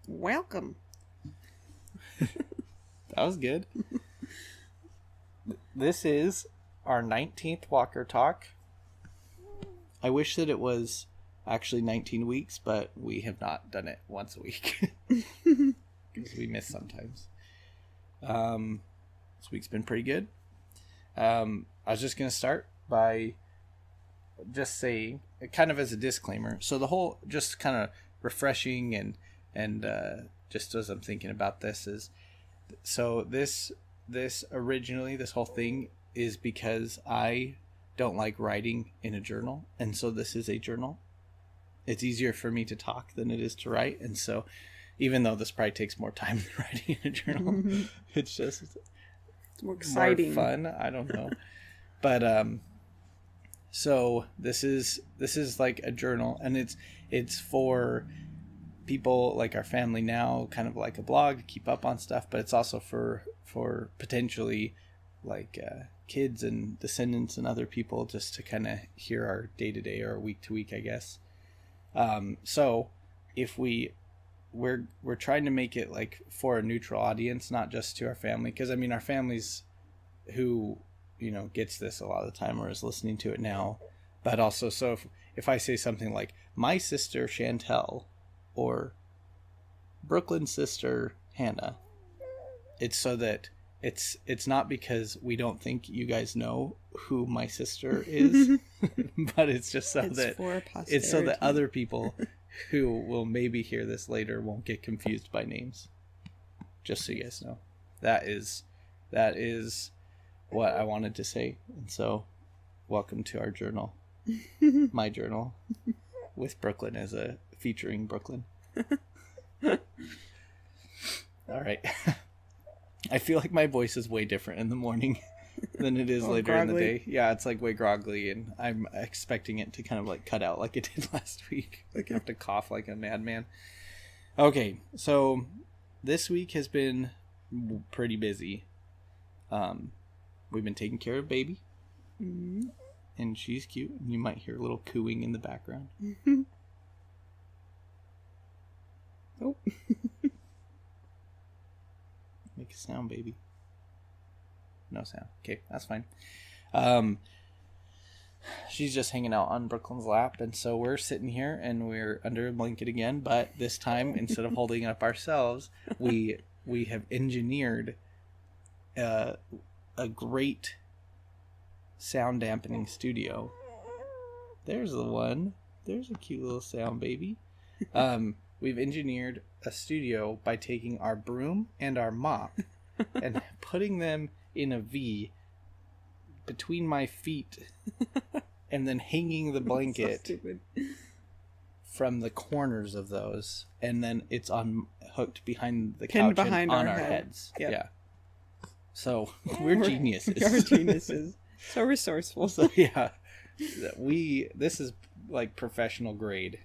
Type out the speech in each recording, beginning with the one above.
Welcome. That was good. This is our 19th Walker Talk. I wish that it was actually 19 weeks, but we have not done it once a week. Because we miss sometimes. This week's been pretty good. I was just going to start by just saying, kind of as a disclaimer, so the whole, just kind of refreshing and just as I'm thinking about this is, so this originally, this whole thing is because I don't like writing in a journal, and so this is a journal. It's easier for me to talk than it is to write, and so even though this probably takes more time than writing in a journal, it's just it's more exciting, more fun. I don't know, but so this is like a journal, and it's for people like our family now, kind of like a blog to keep up on stuff, but it's also for potentially like kids and descendants and other people just to kind of hear our day-to-day or week to week, I guess. So if we're trying to make it like for a neutral audience, not just to our family, because I mean our family's who gets this a lot of the time or is listening to it now, but also, so if I say something like my sister Chantel or Brooklyn's sister Hannah, it's so that it's not because we don't think you guys know who my sister is, but it's just so it's so that other people who will maybe hear this later won't get confused by names. Just so you guys know, that is what I wanted to say. And so welcome to our journal, my journal, with Brooklyn as a featuring Brooklyn. All right. I feel like my voice is way different in the morning than it is later groggly. in the day. Yeah, it's like way groggly, and I'm expecting it to kind of like cut out like it did last week. Like I have to cough like a madman. Okay, so this week has been pretty busy. We've been taking care of baby, and she's cute. And you might hear a little cooing in the background. Oh. Make a sound, baby. No sound. Okay, that's fine. She's just hanging out on Brooklyn's lap, and so we're sitting here and we're under a blanket again, but this time instead of holding it up ourselves, we have engineered a great sound dampening studio. There's the one. There's a cute little sound baby. We've engineered a studio by taking our broom and our mop and putting them in a V between my feet and then hanging the blanket from the corners of those, and then it's hooked behind the couch and on our heads. Yep. Yeah. So we're geniuses. We are geniuses. So resourceful. So yeah, this is like professional grade.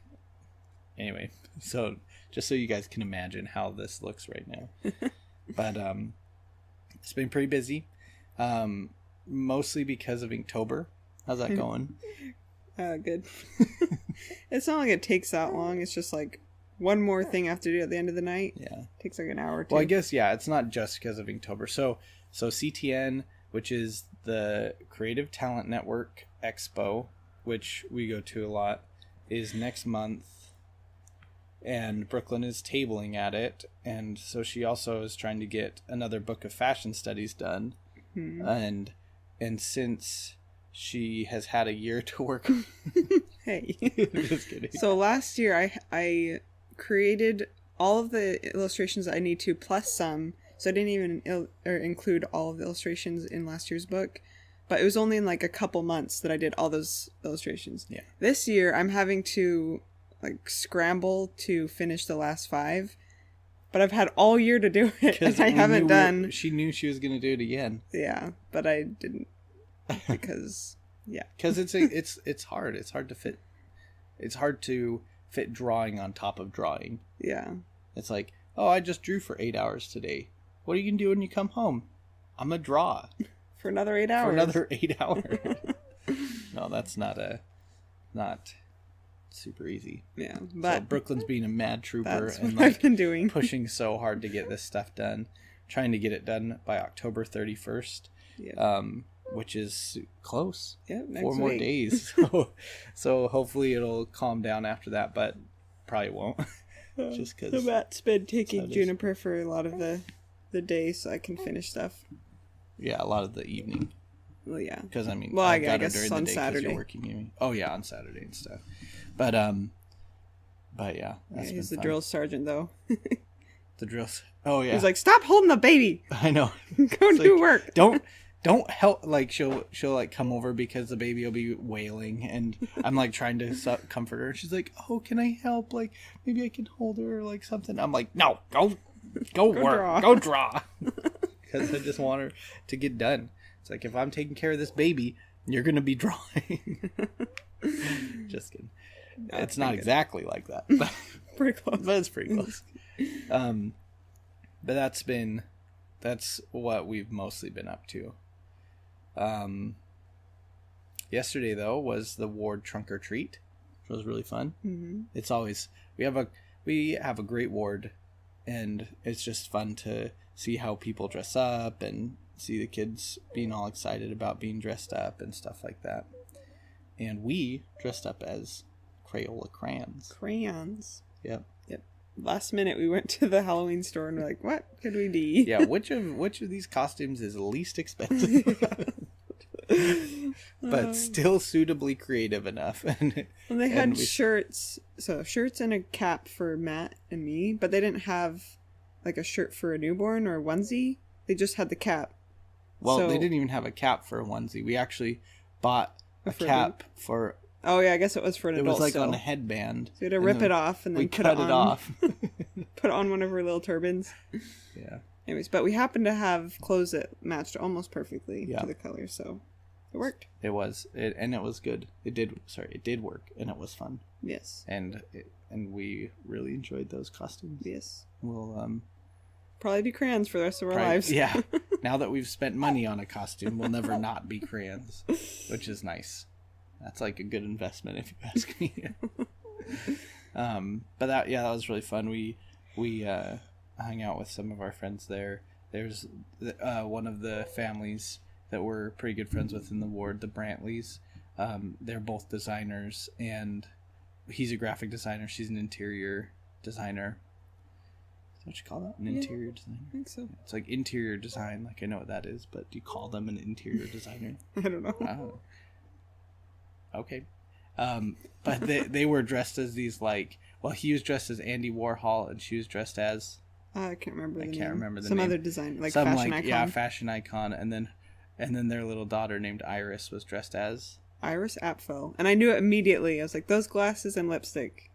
Anyway, so just so you guys can imagine how this looks right now. But it's been pretty busy, mostly because of Inktober. How's that going? Good. It's not like it takes that long. It's just like one more thing I have to do at the end of the night. Yeah. It takes like an hour or two. Well, I guess, yeah, it's not just because of Inktober. So CTN, which is the Creative Talent Network Expo, which we go to a lot, is next month. And Brooklyn is tabling at it, and so she also is trying to get another book of fashion studies done. And since she has had a year to work Hey. Just kidding. So last year I created all of the illustrations I need to, plus some, so I didn't even include all of the illustrations in last year's book, but it was only in like a couple months that I did all those illustrations. Yeah. This year I'm having to like scramble to finish the last 5, but I've had all year to do it, and I haven't done. She knew she was going to do it again. Yeah, but I didn't because because it's hard. It's hard to fit. It's hard to fit drawing on top of drawing. Yeah, it's like, oh, I just drew for 8 hours today. What are you gonna do when you come home? I'm gonna draw for another 8 hours. For another 8 hours. No, that's not. super easy. Yeah, So but Brooklyn's being a mad trooper that's and what I've like been doing. pushing so hard to get this stuff done, trying to get it done by October 31st. Yeah. Which is close. Yeah, next 4 more week. days. So hopefully it'll calm down after that, but probably won't. Just because. So Matt's been taking it is. Juniper for a lot of the day so I can finish stuff. Yeah, a lot of the evening. Well, yeah. Because I mean, well, I I got her guess during on the day because Saturday. you're working. You mean? Oh yeah, on Saturday and stuff. But yeah, that's He's been the fun. drill sergeant though. The drills. Oh yeah. He's like, stop holding the baby. I know. Go It's do like, work. Don't help. Like she'll like come over because the baby will be wailing, and I'm like trying to comfort her. She's like, "Oh, can I help? Like maybe I can hold her or like something." I'm like, "No, go work, draw. go draw," because I just want her to get done. It's like if I'm taking care of this baby, you're gonna be drawing. Just kidding. No, it's not good. exactly like that, but Pretty close. but it's pretty close. But that's what we've mostly been up to. Yesterday though was the ward trunk or treat, which was really fun. Mm-hmm. It's always we have a great ward, and it's just fun to see how people dress up and see the kids being all excited about being dressed up and stuff like that. And we dressed up as Crayola crayons. Crayons. Yep. Last minute we went to the Halloween store and we're like, what could we be? Yeah, which of these costumes is least expensive? But still suitably creative enough. And they had shirts. So shirts and a cap for Matt and me, but they didn't have like a shirt for a newborn or a onesie. They just had the cap. Well, So- they didn't even have a cap for a onesie. We actually bought a For a cap for... Oh yeah, I guess it was for an It adult was like still. on a headband. So we had to rip it off and then we put cut it it on. off. Put on one of her little turbans. Yeah. Anyways, but we happened to have clothes that matched almost perfectly Yeah. to the color, so it worked. It was. And it was good. It did work, and it was fun. Yes. And we really enjoyed those costumes. Yes. We'll Probably be crayons for the rest of our probably- lives. Yeah. Now that we've spent money on a costume, we'll never not be crayons, which is nice. That's like a good investment if you ask me. But that was really fun. We hung out with some of our friends there. There's one of the families that we're pretty good friends with in the ward, the Brantleys. They're both designers, and he's a graphic designer. She's an interior designer. Is that what you call that? An interior designer? I think so. It's like interior design. Like I know what that is, but do you call them an interior designer? I don't know. I don't know. Okay. But they were dressed as these like, well, he was dressed as Andy Warhol and she was dressed as I can't remember the name. the Some name. other design, like some fashion like icon. yeah, fashion icon, and then their little daughter named Iris was dressed as Iris Apfel. And I knew it immediately. I was like, those glasses and lipstick.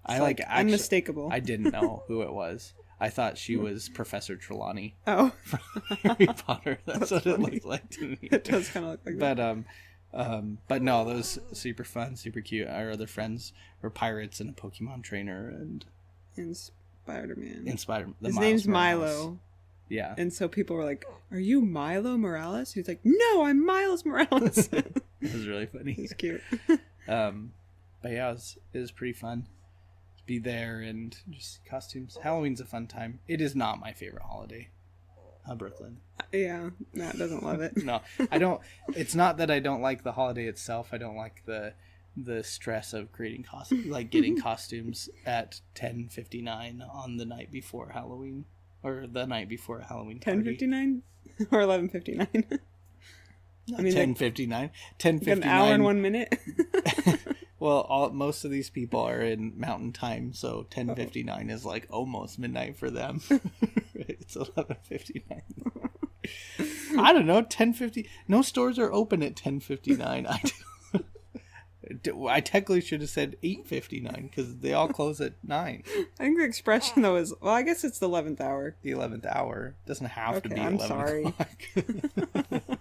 It's actually, unmistakable. I didn't know who it was. I thought she was Professor Trelawney Oh. from Harry Potter. That's what funny. it looked like to me. It does kind of look like that. But no, those super fun, super cute. Our other friends were pirates and a Pokemon trainer and In Spider-Man. His name's Milo. Yeah. And so people were like, are you Milo Morales? He's like, no, I'm Miles Morales. It was really funny. He's cute. But yeah, it was pretty fun to be there and just costumes. Halloween's a fun time. It is not my favorite holiday. Brooklyn. Yeah, Matt doesn't love it. No, I don't. It's not that I don't like the holiday itself. I don't like the stress of creating costumes, like getting costumes at 10:59 on the night before Halloween, or the night before a Halloween party. 10:59 or 11:59. I mean, 10:59. 10:59. an hour and 1 minute. Well, most of these people are in Mountain Time, so 10:59 is like almost midnight for them. It's 11:59. I don't know. 10:50. No stores are open at 10:59. I technically should have said 8:59 because they all close at 9. I think the expression though is, well, I guess it's the 11th hour. The 11th hour doesn't have to be I'm 11 sorry. o'clock.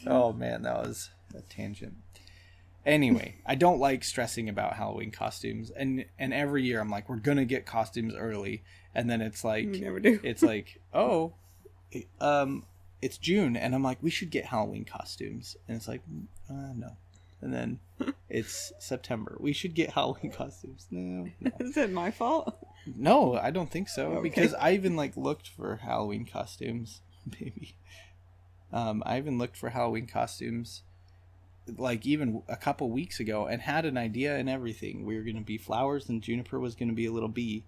Oh man, that was a tangent. Anyway, I don't like stressing about Halloween costumes, and every year I'm like, we're gonna get costumes early, and then it's like, You never do. it's like, oh, it's June, and I'm like, we should get Halloween costumes, and it's like, no. and then it's September. We should get Halloween costumes. No. Is it my fault? No, I don't think so. Okay. Because I even like looked for Halloween costumes. Maybe. I even looked for Halloween costumes like even a couple weeks ago and had an idea and everything. We were going to be flowers and Juniper was going to be a little bee.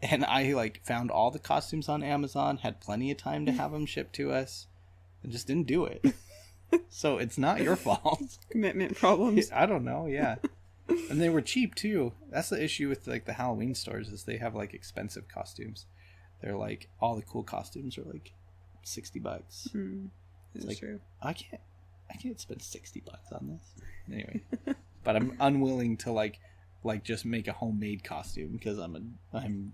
And I like found all the costumes on Amazon, had plenty of time to have them shipped to us, and just didn't do it. So it's not your fault. Commitment problems. I don't know, yeah. And they were cheap too. That's the issue with like the Halloween stores is they have like expensive costumes. They're like all the cool costumes are like $60. That's like, true. I can't spend $60 on this. Anyway, but I'm unwilling to like just make a homemade costume because I don't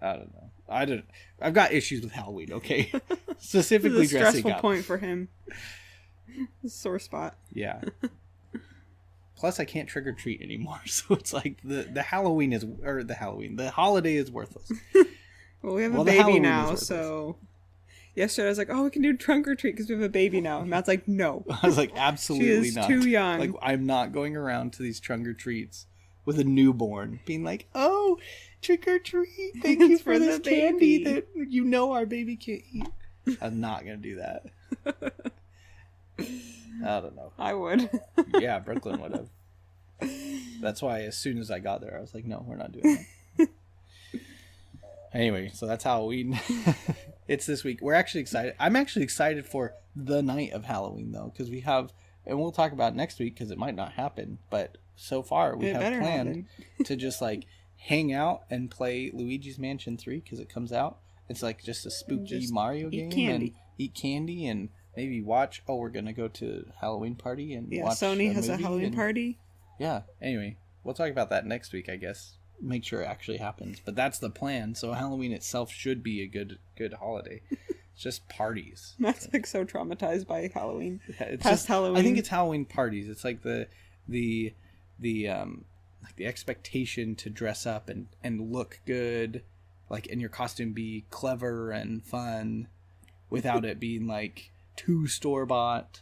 know. I've got issues with Halloween. Okay, specifically this is a dressing stressful up. point for him. Sore spot. Yeah. Plus, I can't trick or treat anymore, so it's like the holiday is worthless. Well, we have a baby now, so yesterday I was like, "Oh, we can do trunk or treat because we have a baby now." And Matt's like, "No." I was like, "Absolutely she is not. Too young. Like, I'm not going around to these trunk or treats with a newborn, being like, "Oh, trick or treat! Thank you for this candy that you know our baby can't eat." I'm not gonna do that. I don't know. I would. Yeah, Brooklyn would have. That's why as soon as I got there, I was like, "No, we're not doing that." Anyway, so that's Halloween. It's this week. We're actually excited. I'm actually excited for the night of Halloween, though, because we have, and we'll talk about it next week because it might not happen, but so far we have planned to just like hang out and play Luigi's Mansion 3 because it comes out. It's like just a spooky Mario game and eat candy and maybe watch. Oh, we're going to go to a Halloween party and watch Sony has a Halloween party. Yeah. Anyway, we'll talk about that next week, I guess. Make sure it actually happens, but that's the plan. So Halloween itself should be a good holiday. It's just parties. That's like so traumatized by Halloween. Yeah, it's Past just, Halloween. I think it's Halloween parties. It's like the expectation to dress up and look good, like, and your costume be clever and fun, without it being like too store bought.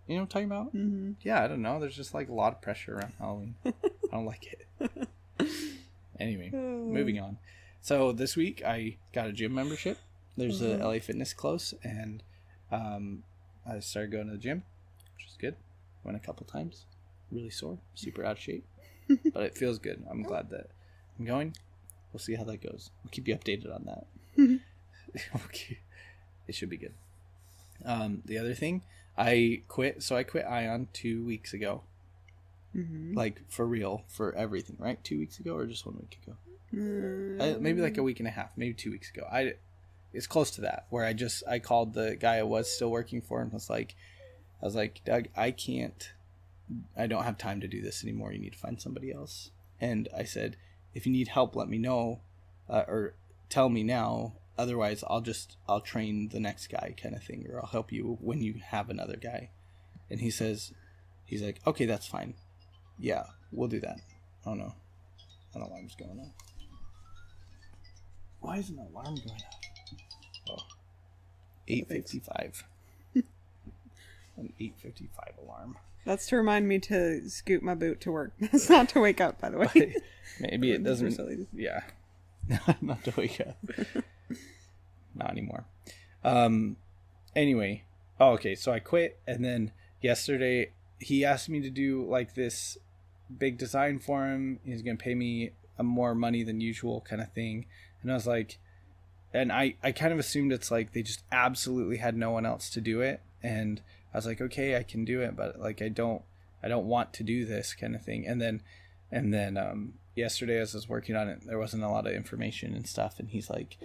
You know what I'm talking about? Mm-hmm. Yeah, I don't know. There's just like a lot of pressure around Halloween. I don't like it. Anyway, moving on. So this week I got a gym membership. There's a LA Fitness close, and I started going to the gym, which is good. Went a couple times. Really sore, super out of shape, but it feels good. I'm glad that I'm going. We'll see how that goes. We'll keep you updated on that. Okay. It should be good. The other thing, I quit. So I quit Ion 2 weeks ago. Mm-hmm. Like for real, for everything, right? 2 weeks ago or just 1 week ago? Maybe like a week and a half, maybe 2 weeks ago. It's close to that, where I called the guy I was still working for and I was like, "Doug, I don't have time to do this anymore. You need to find somebody else." And I said, "If you need help, let me know, or tell me now. Otherwise, I'll train the next guy kind of thing, or I'll help you when you have another guy." And he's like, "Okay, that's fine. Yeah, we'll do that." Oh no, an alarm's going on. Why is an alarm going off? Oh, 8:55. An 8:55 alarm. That's to remind me to scoot my boot to work. That's not to wake up, by the way. Maybe it doesn't. Yeah, not to wake up. Not anymore. Anyway. Oh, okay. So I quit, and then yesterday he asked me to do like this big design for him. He's gonna pay me more money than usual, kind of thing. And I was like, and I kind of assumed it's like they just absolutely had no one else to do it, and I was like, okay, I can do it, but like I don't want to do this kind of thing. And then yesterday as I was working on it, there wasn't a lot of information and stuff, and he's like,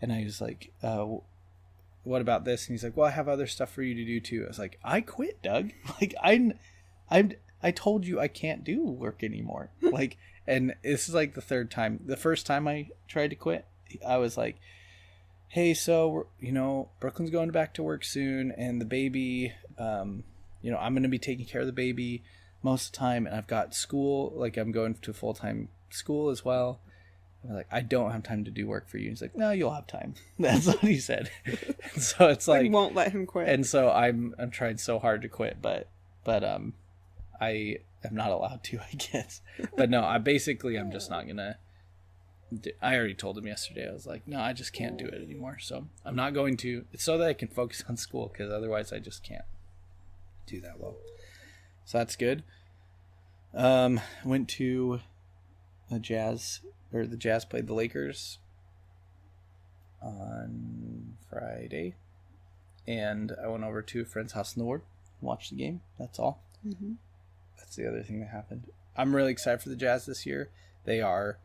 and I was like, what about this? And he's like, well, I have other stuff for you to do too. I was like, I quit, Doug. Like I told you I can't do work anymore. Like, and this is like the third time. The first time I tried to quit, I was like, hey, so, Brooklyn's going back to work soon, and the baby, I'm going to be taking care of the baby most of the time, and I've got school, like I'm going to full-time school as well. I was like, I don't have time to do work for you. He's like, no, you'll have time. That's what he said. So it's like, won't let him quit. And so I'm trying so hard to quit, but I am not allowed to, I guess. But no, I'm just not gonna. I already told him yesterday. I was like, no, I just can't do it anymore. So I'm not going to. It's so that I can focus on school, because otherwise I just can't do that well. So that's good. Went to the Jazz played the Lakers on Friday, and I went over to a friend's house in the ward, watched the game. That's all. Mm-hmm. That's the other thing that happened. I'm really excited for the Jazz this year. They are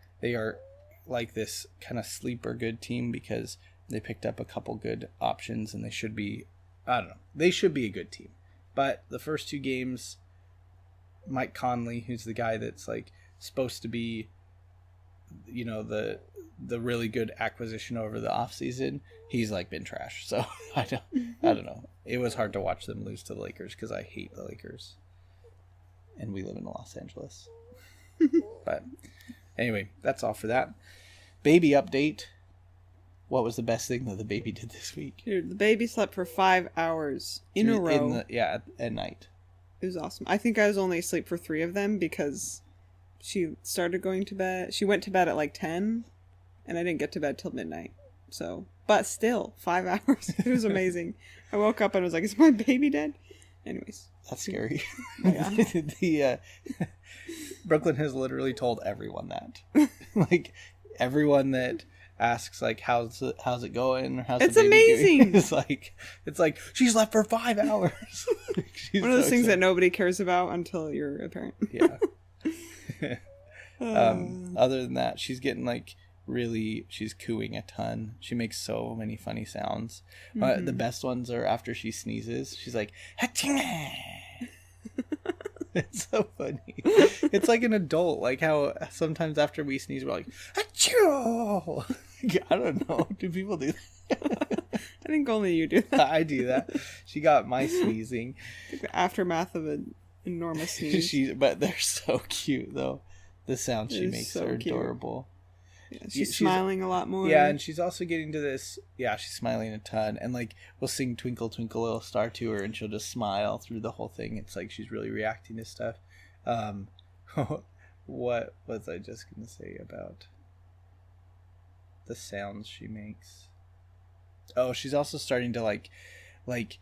like this kind of sleeper good team, because they picked up a couple good options, and they should be, I don't know, they should be a good team. But the first two games, Mike Conley, who's the guy that's like supposed to be, you know, the really good acquisition over the offseason, he's like been trash. So I don't know. It was hard to watch them lose to the Lakers, because I hate the Lakers, and we live in Los Angeles. But anyway, that's all for that. Baby update. What was the best thing that the baby did this week? Dude, the baby slept for 5 hours in a row. At night. It was awesome. I think I was only asleep for 3 of them, because she started going to bed. She went to bed at like 10, and I didn't get to bed till midnight. So, but still, 5 hours. It was amazing. I woke up and was like, is my baby dead? Anyways. That's scary. Yeah. Brooklyn has literally told everyone that. Like, everyone that asks, like, how's it going, or how's it's the baby amazing doing? It's like she's slept for 5 hours. One of those things that nobody cares about until you're a parent. Yeah. Other than that, she's getting like she's cooing a ton. She makes so many funny sounds. Mm-hmm. The best ones are after she sneezes. She's like, it's so funny. It's like an adult, like how sometimes after we sneeze we're like, achoo! I don't know. Do people do that? I think only you do that. I do that. She got my sneezing. Like the aftermath of an enormous sneeze. But they're so cute though. The sounds she makes are cute. Adorable. Yeah, she's smiling a lot more. Yeah, and she's also getting to this. Yeah, she's smiling a ton, and like we'll sing "Twinkle Twinkle Little Star" to her, and she'll just smile through the whole thing. It's like she's really reacting to stuff. What was I just gonna say about the sounds she makes? Oh, she's also starting to like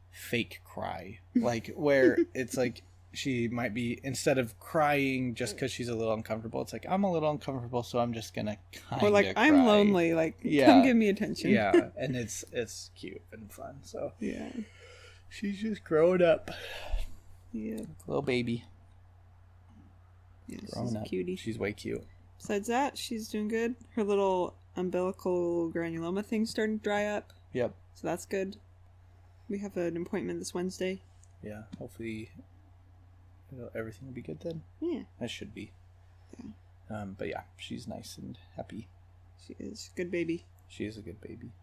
fake cry, like where it's like. She might be, instead of crying just because she's a little uncomfortable, it's like, I'm a little uncomfortable, so I'm just gonna kind of cry. I'm lonely, come give me attention. Yeah, and it's cute and fun, so. Yeah. She's just growing up. Yeah. Little baby. Yeah, she's a cutie. She's way cute. Besides that, she's doing good. Her little umbilical granuloma thing's starting to dry up. Yep. So that's good. We have an appointment this Wednesday. Yeah, hopefully... everything will be good then. Yeah, that should be. Yeah. But yeah, she's nice and happy. She is a good baby. She is a good baby.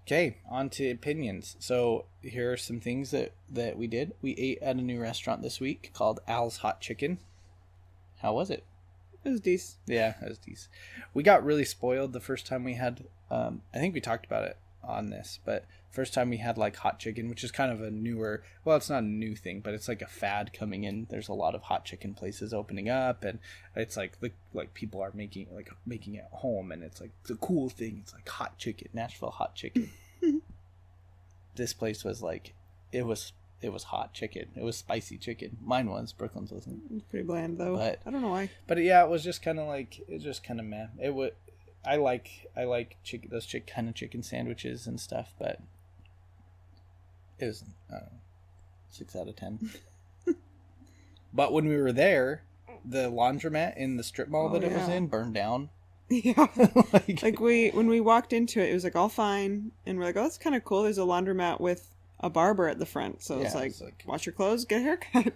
Okay, on to opinions. So here are some things that we did. We ate at a new restaurant this week called Al's Hot Chicken. How was it? It was decent. Yeah, it was decent. We got really spoiled the first time we had. I think we talked about it on this, but first time we had like hot chicken, which is kind of a newer, well, it's not a new thing, but it's like a fad coming in. There's a lot of hot chicken places opening up, and it's like people are making it at home, and it's like the cool thing. It's like hot chicken, Nashville hot chicken. This place was like, it was hot chicken. It was spicy chicken. Mine was. Brooklyn's wasn't. It's pretty bland though. But I don't know why. But yeah, it was just kind of like, it was just kind of meh. It would. I like chicken, those kind of chicken sandwiches and stuff, but it was, I don't know, 6 out of 10. But when we were there, the laundromat in the strip mall it was in burned down. Yeah. like when we walked into it, it was like all fine, and we're like, oh, that's kind of cool. There's a laundromat with a barber at the front, so it's like wash your clothes, get a haircut.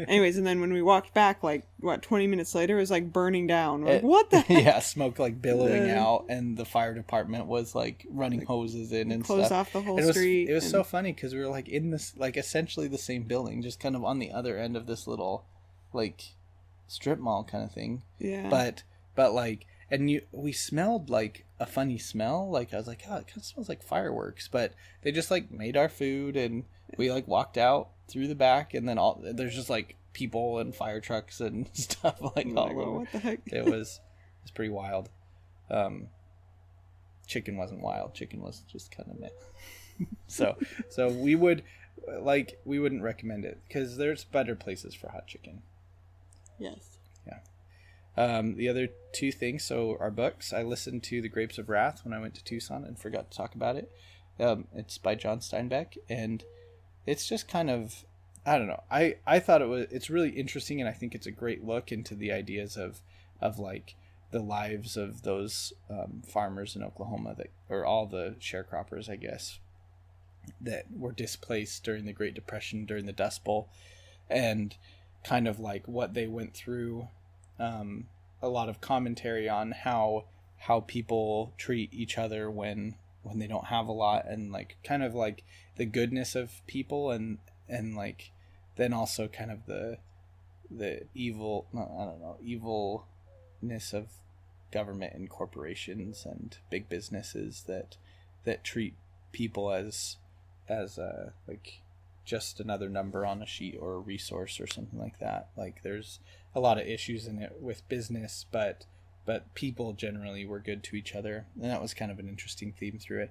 Anyways, and then when we walked back, 20 minutes later, it was like burning down. We're like, what the heck? Yeah, smoke like billowing out, and the fire department was like running hoses in and closed stuff. Off the whole street. It was so funny because we were like in this like essentially the same building, just kind of on the other end of this little like strip mall kind of thing. Yeah. But like, and we smelled like a funny smell. Like I was like, oh, it kind of smells like fireworks. But they just like made our food, and We like walked out through the back, and then there's just like people and fire trucks and stuff like all over. What the heck? It was pretty wild. Chicken wasn't wild. Chicken was just kind of meh. so we wouldn't recommend it because there's better places for hot chicken. Yes. Yeah. The other two things, so our books. I listened to The Grapes of Wrath when I went to Tucson and forgot to talk about it. It's by John Steinbeck, and it's just kind of, I don't know. I thought it's really interesting, and I think it's a great look into the ideas of like the lives of those farmers in Oklahoma or all the sharecroppers, I guess, that were displaced during the Great Depression, during the Dust Bowl, and kind of like what they went through. A lot of commentary on how people treat each other when they don't have a lot, and like kind of like the goodness of people, and like then also kind of the evilness of government and corporations and big businesses that treat people as like just another number on a sheet or a resource or something like that. Like there's a lot of issues in it with business, but people generally were good to each other, and that was kind of an interesting theme through it.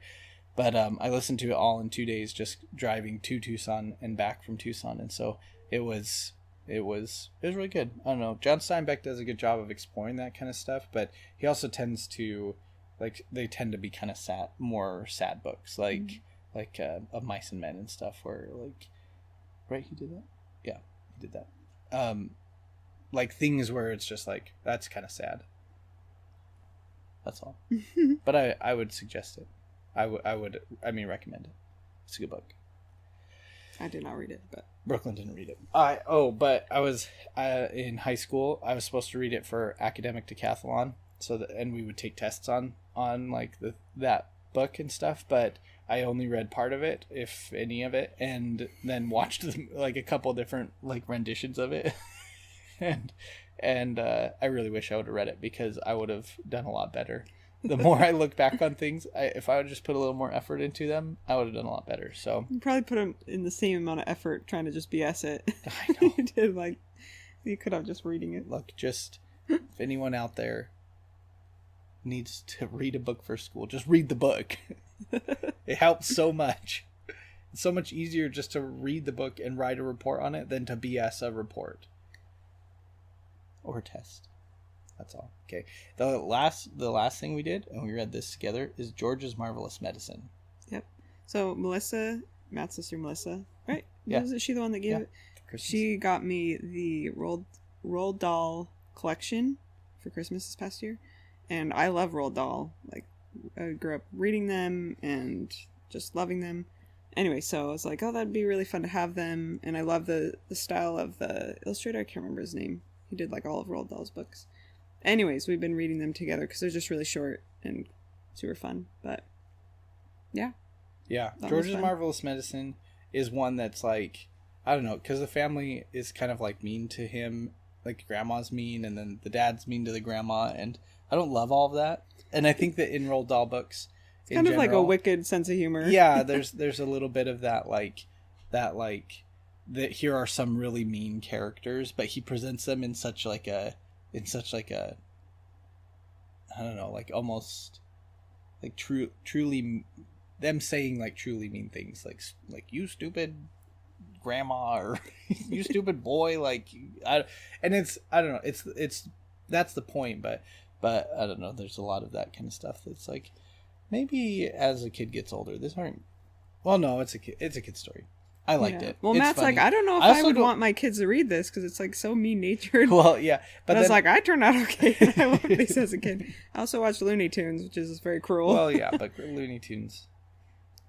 But I listened to it all in 2 days, just driving to Tucson and back from Tucson, and so it was really good. I don't know. John Steinbeck does a good job of exploring that kind of stuff, but he also tends to they tend to be kind of more sad books, like Of Mice and Men and stuff, where like, right? He did that. Yeah, he did that. Like things where it's just like, that's kind of sad. That's all. But I would suggest it. I recommend it. It's a good book. I did not read it, but Brooklyn didn't read it. But I was in high school. I was supposed to read it for academic decathlon, and we would take tests on like that book and stuff. But I only read part of it, if any of it, and then watched like a couple different like renditions of it. and I really wish I would have read it, because I would have done a lot better. The more I look back on things, if I would just put a little more effort into them, I would have done a lot better. So you probably put in the same amount of effort trying to just BS it. I know. You did, like, you could have just reading it. Look, just if anyone out there needs to read a book for school, just read the book. It helps so much. It's so much easier just to read the book and write a report on it than to BS a report or a test. That's all. Okay. The last thing we did, and we read this together, is George's Marvelous Medicine. Yep. So Melissa, Matt's sister Melissa, right? Yeah. Was she the one that gave it? She got me the Roald Dahl collection for Christmas this past year, and I love Roald Dahl. Like, I grew up reading them and just loving them. Anyway, so I was like, oh, that'd be really fun to have them, and I love the style of the illustrator. I can't remember his name. He did like all of Roald Dahl's books. Anyways, we've been reading them together because they're just really short and super fun. But yeah. George's Marvelous Medicine is one that's like, I don't know, because the family is kind of like mean to him, like grandma's mean, and then the dad's mean to the grandma, and I don't love all of that. And I think that in Roald Dahl books, it's kind of like a wicked sense of humor. Yeah, there's a little bit of that here are some really mean characters, but he presents them in such like a I don't know, like almost like truly them saying like truly mean things, like you stupid grandma, or you stupid boy, like I don't know, it's that's the point, but I don't know, there's a lot of that kind of stuff that's like, maybe as a kid gets older, it's a kid story. I liked it. Well, it's Matt's funny. like, I don't know if I would want my kids to read this because it's like so mean-natured. Well, yeah, but I was like, I turned out okay. I loved these as a kid. I also watched Looney Tunes, which is very cruel. Well, yeah, but Looney Tunes.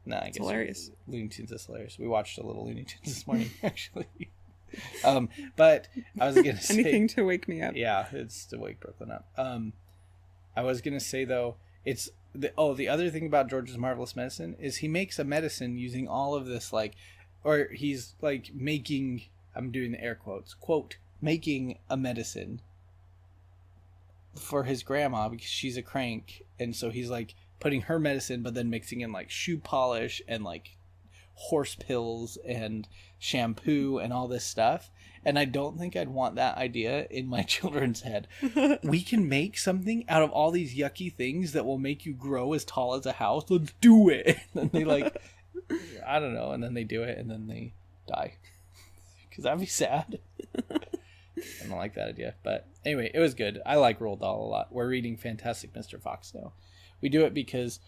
I guess hilarious. Looney Tunes is hilarious. We watched a little Looney Tunes this morning, actually. But I was gonna say anything to wake me up. Yeah, it's to wake Brooklyn up. I was gonna say though, it's the other thing about George's Marvelous Medicine is he makes a medicine using all of this or he's like making, I'm doing the air quotes, quote, making a medicine for his grandma because she's a crank, and so he's like putting her medicine but then mixing in like shoe polish and like horse pills and shampoo and all this stuff. And I don't think I'd want that idea in my children's head. We can make something out of all these yucky things that will make you grow as tall as a house. Let's do it. And then they like, I don't know. And then they do it and then they die. Because that'd be sad. I don't like that idea. But anyway, it was good. I like Roald Dahl a lot. We're reading Fantastic Mr. Fox now. We do it because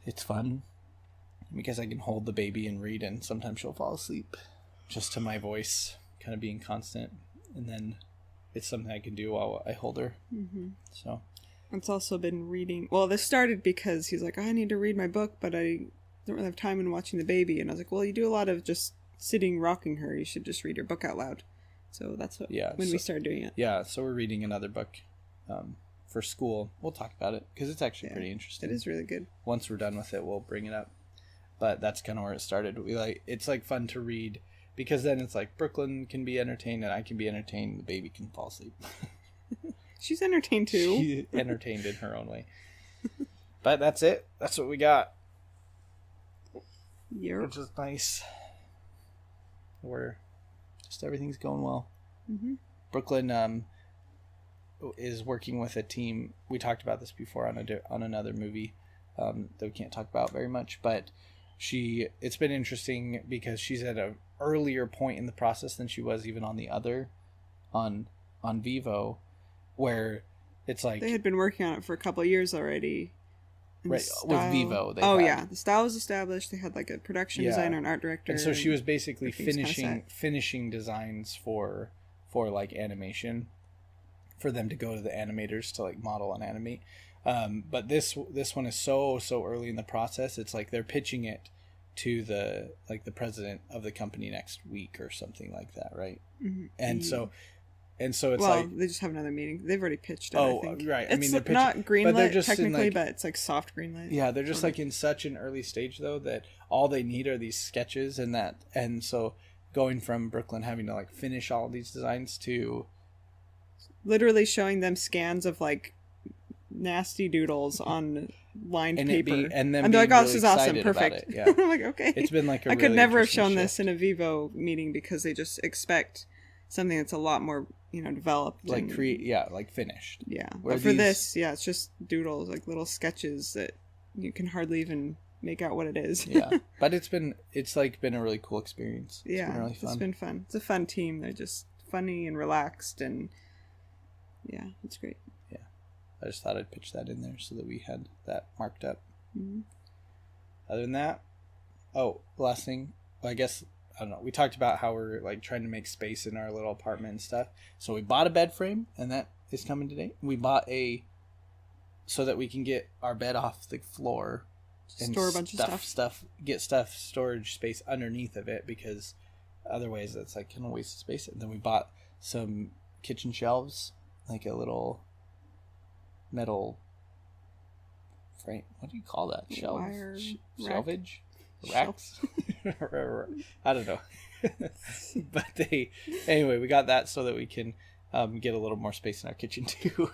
it's fun. Because I can hold the baby and read, and sometimes she'll fall asleep just to my voice kind of being constant. And then it's something I can do while I hold her. Mm-hmm. So it's also been reading. Well, this started because he's like, I need to read my book, but I don't really have time in watching the baby. And I was like, well, you do a lot of just sitting rocking her. You should just read your book out loud. So that's what we started doing it. Yeah, so we're reading another book for school. We'll talk about it because it's actually pretty interesting. It is really good. Once we're done with it, we'll bring it up. But that's kind of where it started. It's like fun to read because then it's like Brooklyn can be entertained and I can be entertained. The baby can fall asleep. She's entertained too. She's entertained in her own way. But that's it. That's what we got. Yep. Which is nice. Everything's going well. Mm-hmm. Brooklyn is working with a team. We talked about this before on another movie that we can't talk about very much, but it's been interesting because she's at an earlier point in the process than she was even on the other on Vivo, where it's like they had been working on it for a couple of years already. Right, with Vivo. The style was established. They had like a production designer and art director. And so she was basically finishing designs for like animation for them to go to the animators to like model and animate. But this one is so early in the process. It's like they're pitching it to the president of the company next week or something like that, right? Mm-hmm. And so it's they just have another meeting. They've already pitched it. I think. Right. It's they're not greenlit technically, but it's like soft greenlit. Yeah, they're just like in such an early stage though that all they need are these sketches and so going from Brooklyn having to like finish all these designs to literally showing them scans of like nasty doodles on lined paper, and then they're like, "Oh, this is awesome, perfect." Yeah. I'm like, okay. It's been like I could never have shown this in a Vivo meeting because they just expect something that's a lot more, developed, like like finished. Yeah, but for this, it's just doodles, like little sketches that you can hardly even make out what it is. Yeah, but it's been a really cool experience. It's been really fun. It's been fun. It's a fun team. They're just funny and relaxed, and it's great. Yeah, I just thought I'd pitch that in there so that we had that marked up. Mm-hmm. Other than that, last thing, I guess. I don't know. We talked about how we're like trying to make space in our little apartment and stuff. So we bought a bed frame, and that is coming today. We bought so that we can get our bed off the floor and store a bunch of stuff, storage space underneath of it, because otherwise that's like kind of waste of space. And then we bought some kitchen shelves, like a little metal frame. What do you call that? Shelvage? Racks? I don't know. But anyway, we got that so that we can get a little more space in our kitchen too.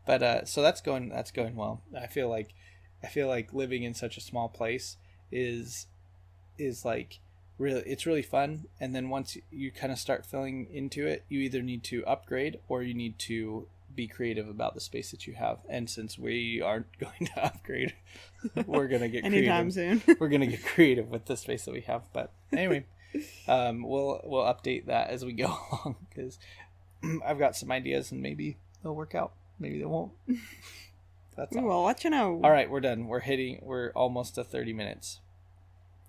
but so that's going well. I feel like living in such a small place is like really, it's really fun. And then once you kind of start filling into it, you either need to upgrade or you need to be creative about the space that you have. And since we aren't going to upgrade, we're gonna get anytime creative. soon. We're gonna get creative with the space that we have. But anyway, we'll update that as we go along, because I've got some ideas and maybe they'll work out, maybe they won't. That's all. Well, let you know. All right, we're done. We're almost to 30 minutes.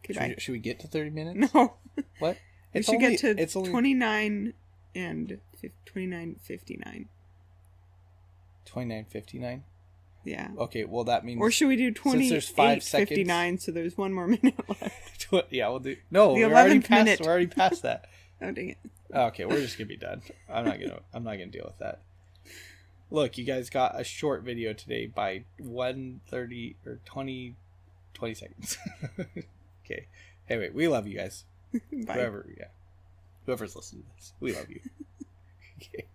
Okay, should we get to 30 minutes? No. What? We should get to 29 and 29:59. 29:59. Yeah. Okay, well that means. Or should we do 28:59? So there's one more minute left. Yeah, we'll do. No, the 11th minute. We're already past that. Oh dang it. Okay, we're just gonna be done. I'm not gonna deal with that. Look, you guys got a short video today by 1:30 or 20 seconds. Okay. Anyway, we love you guys. Bye. Whoever's listening to this, we love you. Okay.